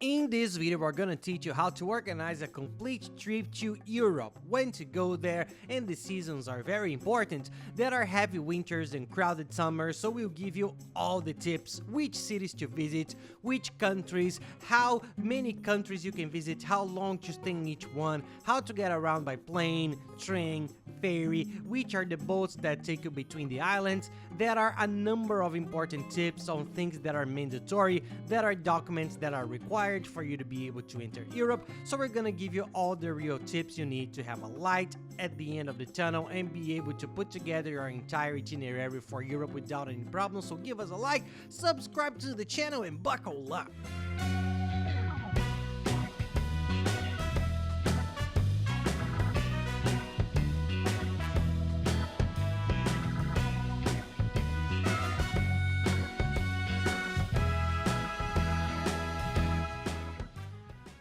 In this video, we're gonna teach you how to organize a complete trip to Europe, when to go there, and the seasons are very important. There are heavy winters and crowded summers, so we'll give you all the tips, which cities to visit, which countries, how many countries you can visit, how long to stay in each one, how to get around by plane, train, ferry, which are the boats that take you between the islands. There are a number of important tips on things that are mandatory, there are documents that are required for you to be able to enter Europe. So we're gonna give you all the real tips you need to have a light at the end of the tunnel and be able to put together your entire itinerary for Europe without any problems. So give us a like, subscribe to the channel, and buckle up.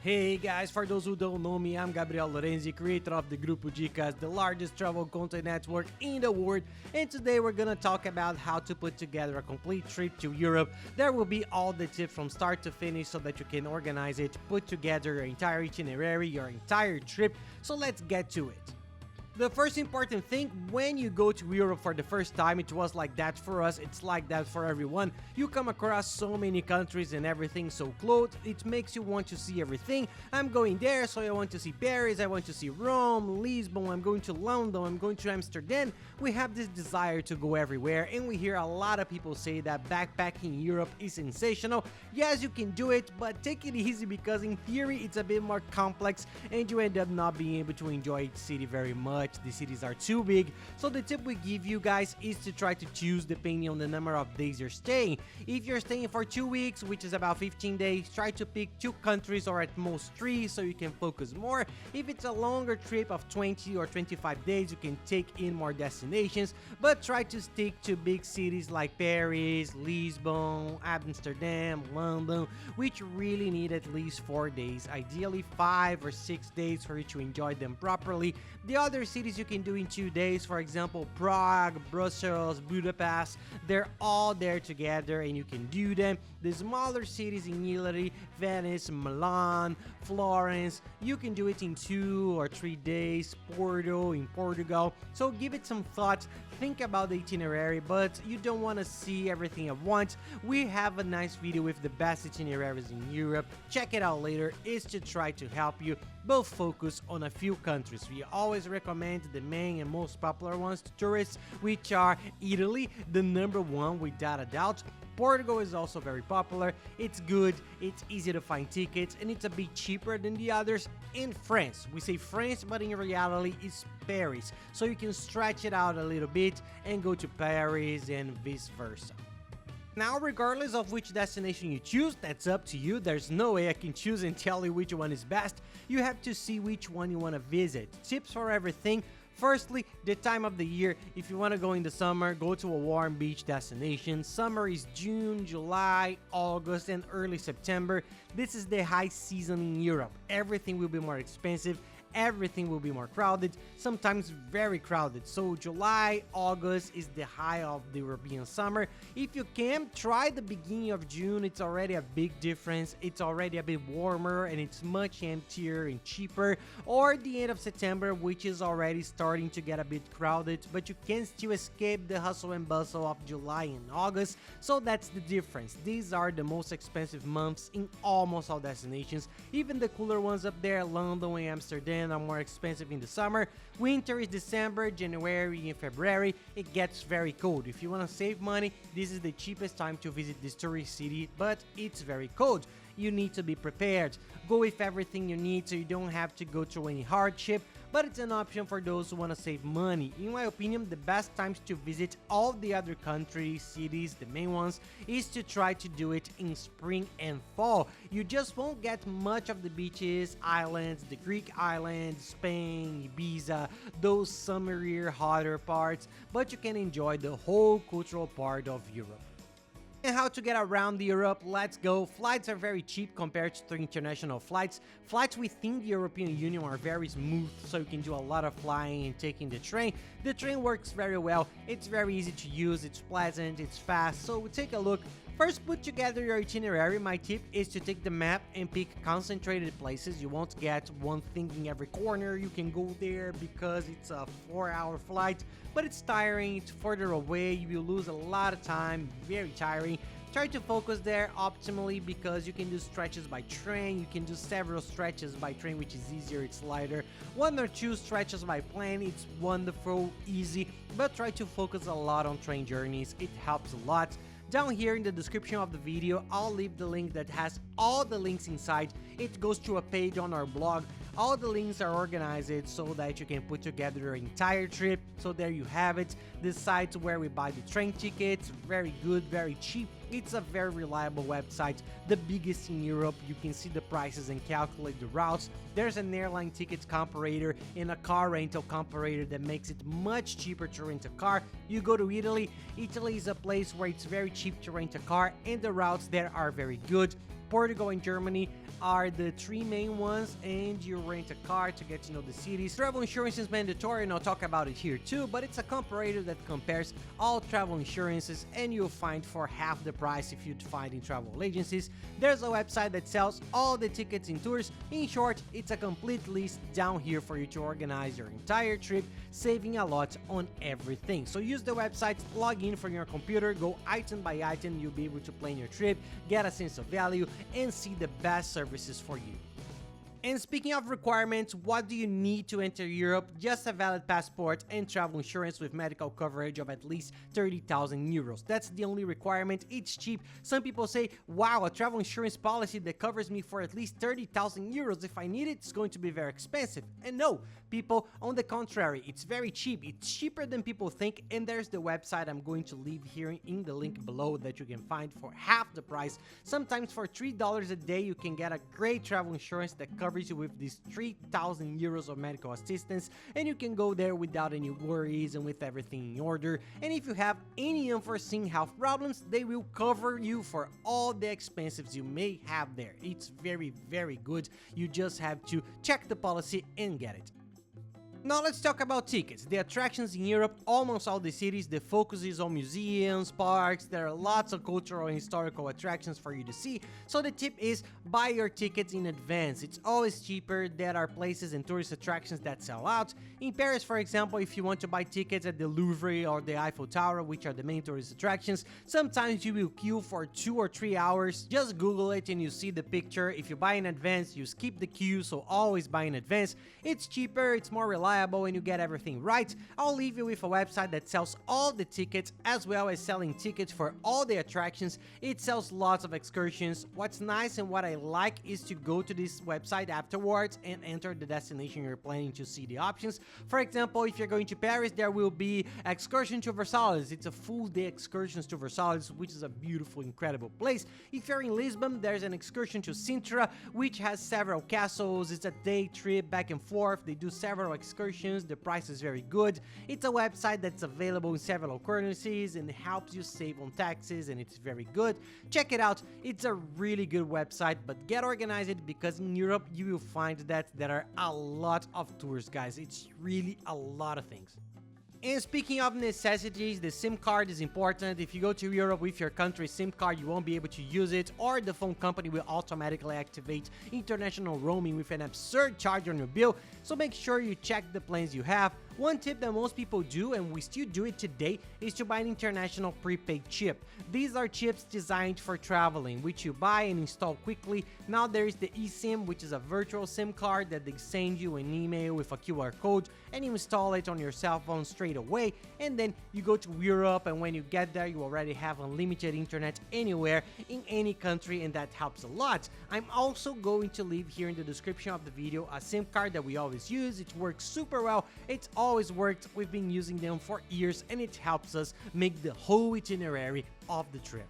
Hey guys, for those who don't know me, I'm Gabriel Lorenzi, creator of the Grupo Dicas, the largest travel content network in the world, and today we're gonna talk about how to put together a complete trip to Europe. There will be all the tips from start to finish so that you can organize it, put together your entire itinerary, your entire trip, so let's get to it. The first important thing, when you go to Europe for the first time, it was like that for us, it's like that for everyone. You come across so many countries and everything so close, it makes you want to see everything. I'm going there, so I want to see Paris, I want to see Rome, Lisbon, I'm going to London, I'm going to Amsterdam. We have this desire to go everywhere, and we hear a lot of people say that backpacking in Europe is sensational. Yes, you can do it, but take it easy because in theory it's a bit more complex and you end up not being able to enjoy each city very much. The cities are too big, so the tip we give you guys is to try to choose depending on the number of days you're staying. If you're staying for 2 weeks, which is about 15 days, try to pick 2 countries or at most 3 so you can focus more. If it's a longer trip of 20 or 25 days, you can take in more destinations, but try to stick to big cities like Paris, Lisbon, Amsterdam, London, which really need at least 4 days, ideally 5 or 6 days for you to enjoy them properly. The other cities you can do in 2 days, for example Prague, Brussels, Budapest, they're all there together and you can do them. The smaller cities in Italy, Venice, Milan, Florence, you can do it in 2 or 3 days. Porto in Portugal, so give it some thought, think about the itinerary, but you don't want to see everything at once. We have a nice video with the best itineraries in Europe, check it out later. Is to try to help you both focus on a few countries. We always recommend the main and most popular ones to tourists, which are Italy, the #1 without a doubt. Portugal is also very popular, it's good, it's easy to find tickets, and it's a bit cheaper than the others. In France, we say France, but in reality it's Paris, so you can stretch it out a little bit and go to Paris and vice versa. Now, regardless of which destination you choose, that's up to you. There's no way I can choose and tell you which one is best. You have to see which one you want to visit. Tips for everything. Firstly, the time of the year. If you want to go in the summer, go to a warm beach destination. Summer is June, July, August, and early September. This is the high season in Europe. Everything will be more expensive. Everything will be more crowded, sometimes very crowded. So July, August is the high of the European summer. If you can, try the beginning of June, it's already a big difference. It's already a bit warmer and it's much emptier and cheaper. Or the end of September, which is already starting to get a bit crowded, but you can still escape the hustle and bustle of July and August. So that's the difference. These are the most expensive months in almost all destinations. Even the cooler ones up there, London and Amsterdam, are more expensive in the summer. Winter is December, January, and February. It gets very cold. If you want to save money, this is the cheapest time to visit this tourist city, but it's very cold. You need to be prepared. Go with everything you need so you don't have to go through any hardship, but it's an option for those who want to save money. In my opinion, the best times to visit all the other countries, cities, the main ones, is to try to do it in spring and fall. You just won't get much of the beaches, islands, the Greek islands, Spain, Ibiza, those summery, hotter parts, but you can enjoy the whole cultural part of Europe. And how to get around Europe, let's go. Flights are very cheap compared to international flights. Flights within the European Union are very smooth, so you can do a lot of flying and taking the train. The train works very well, it's very easy to use, it's pleasant, it's fast, so take a look. First, put together your itinerary. My tip is to take the map and pick concentrated places. You won't get one thing in every corner. You can go there because it's a 4-hour flight, but it's tiring, it's further away, you will lose a lot of time, very tiring. Try to focus there optimally because you can do stretches by train, you can do several stretches by train, which is easier, it's lighter. 1 or 2 stretches by plane, it's wonderful, easy, but try to focus a lot on train journeys, it helps a lot. Down here in the description of the video, I'll leave the link that has all the links inside. It goes to a page on our blog. All the links are organized so that you can put together your entire trip. So there you have it. This site where we buy the train tickets, very good, very cheap. It's a very reliable website, the biggest in Europe. You can see the prices and calculate the routes. There's an airline tickets comparator and a car rental comparator that makes it much cheaper to rent a car. You go to Italy. Italy is a place where it's very cheap to rent a car and the routes there are very good. Portugal and Germany are the 3 main ones, and you rent a car to get to know the cities. Travel insurance is mandatory, and I'll talk about it here too, but it's a comparator that compares all travel insurances, and you'll find for half the price if you'd find in travel agencies. There's a website that sells all the tickets and tours. In short, it's a complete list down here for you to organize your entire trip, saving a lot on everything. So use the website, log in from your computer, go item by item, you'll be able to plan your trip, get a sense of value, and see the best services for you. And speaking of requirements, what do you need to enter Europe? Just a valid passport and travel insurance with medical coverage of at least 30,000 euros. That's the only requirement. It's cheap. Some people say, wow, a travel insurance policy that covers me for at least 30,000 euros. If I need it, it's going to be very expensive. And no, people, on the contrary, it's very cheap. It's cheaper than people think. And there's the website I'm going to leave here in the link below that you can find for half the price. Sometimes for $3 a day, you can get a great travel insurance that covers you with these 3,000 euros of medical assistance, and you can go there without any worries and with everything in order. And if you have any unforeseen health problems, they will cover you for all the expenses you may have there. It's very, very good. You just have to check the policy and get it. Now let's talk about tickets. The attractions in Europe, almost all the cities, the focus is on museums, parks. There are lots of cultural and historical attractions for you to see. So the tip is buy your tickets in advance. It's always cheaper. There are places and tourist attractions that sell out. In Paris, for example, if you want to buy tickets at the Louvre or the Eiffel Tower, which are the main tourist attractions, sometimes you will queue for 2 or 3 hours. Just Google it and you see the picture. If you buy in advance, you skip the queue, so always buy in advance. It's cheaper, it's more reliable, and you get everything right. I'll leave you with a website that sells all the tickets as well as selling tickets for all the attractions. It sells lots of excursions. What's nice and what I like is to go to this website afterwards and enter the destination you're planning to see the options. For example, if you're going to Paris, there will be excursion to Versailles. It's a full day excursion to Versailles, which is a beautiful, incredible place. If you're in Lisbon, there's an excursion to Sintra, which has several castles. It's a day trip back and forth. They do several excursions. The price is very good. It's a website that's available in several currencies and helps you save on taxes, and it's very good. Check it out. It's a really good website, but get organized because in Europe you will find that there are a lot of tours, guys. It's really a lot of things. And speaking of necessities, the SIM card is important. If you go to Europe with your country's SIM card, you won't be able to use it, or the phone company will automatically activate international roaming with an absurd charge on your bill, so make sure you check the plans you have. One tip that most people do, and we still do it today, is to buy an international prepaid chip. These are chips designed for traveling, which you buy and install quickly. Now there is the eSIM, which is a virtual SIM card that they send you an email with a QR code, and you install it on your cell phone straight away, and then you go to Europe, and when you get there, you already have unlimited internet anywhere in any country, and that helps a lot. I'm also going to leave here in the description of the video a SIM card that we always use. It works super well. It's always worked. We've been using them for years, and it helps us make the whole itinerary of the trip.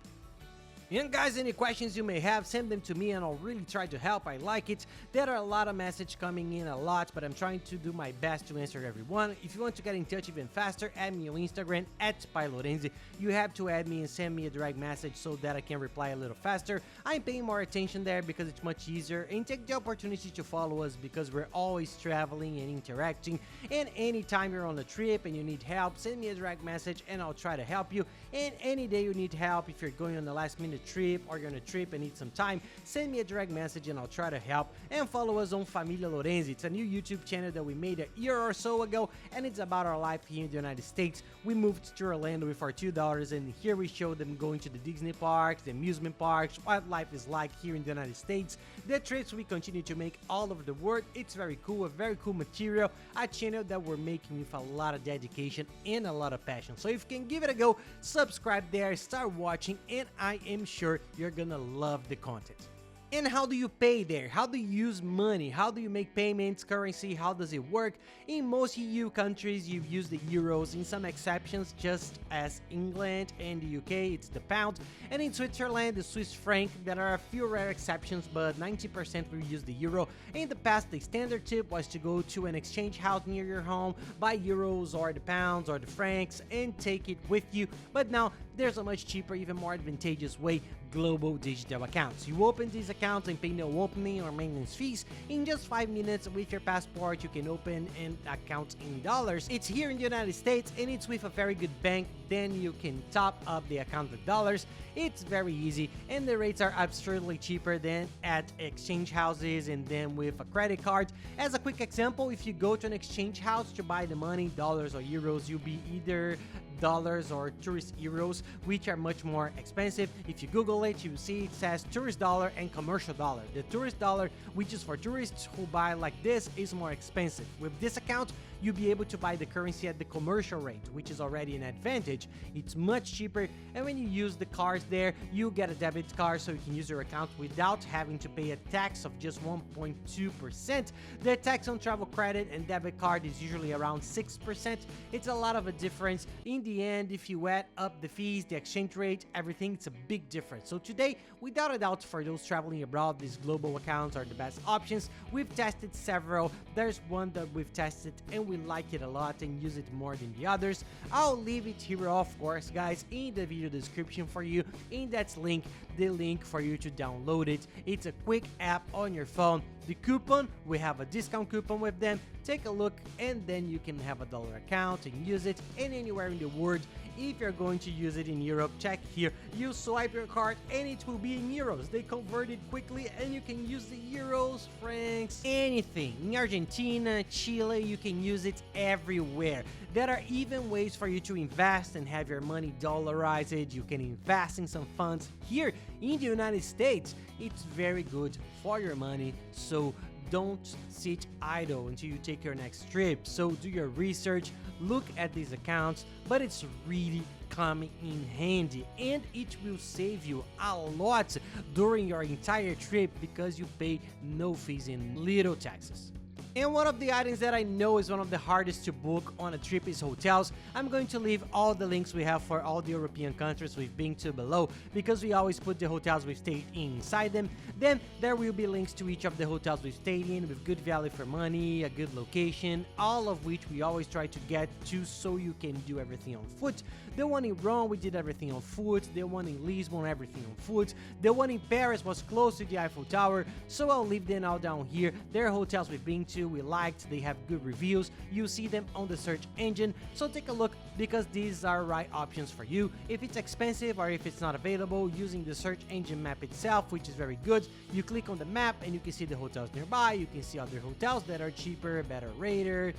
And guys, any questions you may have, send them to me and I'll really try to help. I like it. There are a lot of messages coming in, a lot, but I'm trying to do my best to answer everyone. If you want to get in touch even faster, add me on Instagram @PaiLorenzi. You have to add me and send me a direct message so that I can reply a little faster. I'm paying more attention there because it's much easier, and take the opportunity to follow us because we're always traveling and interacting. And anytime you're on a trip and you need help, send me a direct message and I'll try to help you. And any day you need help, if you're going on the last minute the trip or you're on a trip and need some time, send me a direct message and I'll try to help. And follow us on Familia Lorenzi. It's a new YouTube channel that we made a year or so ago, and it's about our life here in the United States. We moved to Orlando with our $2, and here we show them going to the Disney parks, the amusement parks, what life is like here in the United States, the trips we continue to make all over the world. It's very cool, a very cool material, a channel that we're making with a lot of dedication and a lot of passion. So if you can give it a go, subscribe there, start watching, and I am sure you're gonna love the content. And how do you pay there? How do you use money? How do you make payments, currency? How does it work? In most EU countries, you use the euros. In some exceptions, just as England and the UK, it's the pound. And in Switzerland, the Swiss franc. There are a few rare exceptions, but 90% will use the euro. In the past, the standard tip was to go to an exchange house near your home, buy euros or the pounds or the francs, and take it with you. But now, there's a much cheaper, even more advantageous way: global digital accounts. You open these accounts and pay no opening or maintenance fees. In just 5 minutes with your passport, you can open an account in dollars. It's here in the United States and it's with a very good bank. Then you can top up the account with dollars. It's very easy and the rates are absurdly cheaper than at exchange houses and then with a credit card. As a quick example, if you go to an exchange house to buy the money, dollars or euros, you'll be either dollars or tourist euros, which are much more expensive. If you Google it, you see it says tourist dollar and commercial dollar. The tourist dollar, which is for tourists who buy like this, is more expensive. With this account, you'll be able to buy the currency at the commercial rate, which is already an advantage. It's much cheaper, and when you use the cards there, you get a debit card so you can use your account without having to pay a tax of just 1.2%. The tax on travel credit and debit card is usually around 6%. It's a lot of a difference. In the end, if you add up the fees, the exchange rate, everything, it's a big difference. So today, without a doubt, for those traveling abroad, these global accounts are the best options. We've tested several. There's one that we've tested and we like it a lot and use it more than the others. I'll leave it here, of course, guys, in the video description for you. In that link, the link for you to download it. It's a quick app on your phone. The coupon, we have a discount coupon with them. Take a look and then you can have a dollar account and use it. And anywhere in the world, if you're going to use it in Europe, check here. You swipe your card and it will be in euros. They convert it quickly and you can use the euros, francs, anything. In Argentina, Chile, you can use it everywhere. There are even ways for you to invest and have your money dollarized. You can invest in some funds here in the United States. It's very good for your money, so don't sit idle until you take your next trip. So do your research, look at these accounts, but it's really coming in handy and it will save you a lot during your entire trip because you pay no fees and little taxes. And one of the items that I know is one of the hardest to book on a trip is hotels. I'm going to leave all the links we have for all the European countries we've been to below because we always put the hotels we've stayed in inside them. Then there will be links to each of the hotels we've stayed in with good value for money, a good location, all of which we always try to get to so you can do everything on foot. The one in Rome, we did everything on foot. The one in Lisbon, everything on foot. The one in Paris was close to the Eiffel Tower, so I'll leave them all down here. There are hotels we've been to, we liked, they have good reviews. You see them on the search engine, so take a look because these are right options for you. If it's expensive or if it's not available, using the search engine map itself, which is very good, you click on the map and you can see the hotels nearby. You can see other hotels that are cheaper, better rated.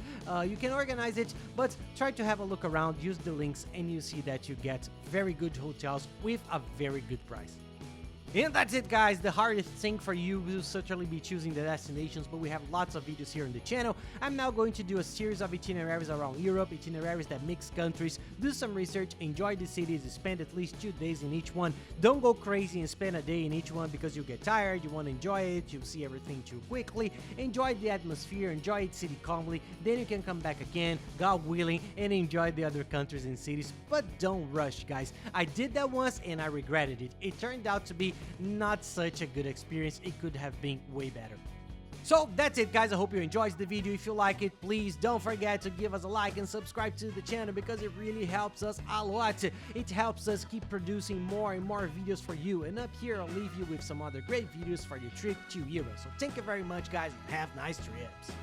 You can organize it, but try to have a look around, use the links, and you see that you get very good hotels with a very good price. And that's it, guys. The hardest thing for you will certainly be choosing the destinations, but we have lots of videos here on the channel. I'm now going to do a series of itineraries around Europe, itineraries that mix countries. Do some research, enjoy the cities, spend at least 2 days in each one. Don't go crazy and spend a day in each one because you get tired, you want to enjoy it, you'll see everything too quickly. Enjoy the atmosphere, enjoy each city calmly, then you can come back again, God willing, and enjoy the other countries and cities. But don't rush, guys. I did that once and I regretted it. It turned out to be not such a good experience. It could have been way better. So that's it, guys. I hope you enjoyed the video. If you like it, please don't forget to give us a like and subscribe to the channel because it really helps us a lot. It helps us keep producing more and more videos for you. And up here, I'll leave you with some other great videos for your trip to Europe. So thank you very much, guys, and have nice trips.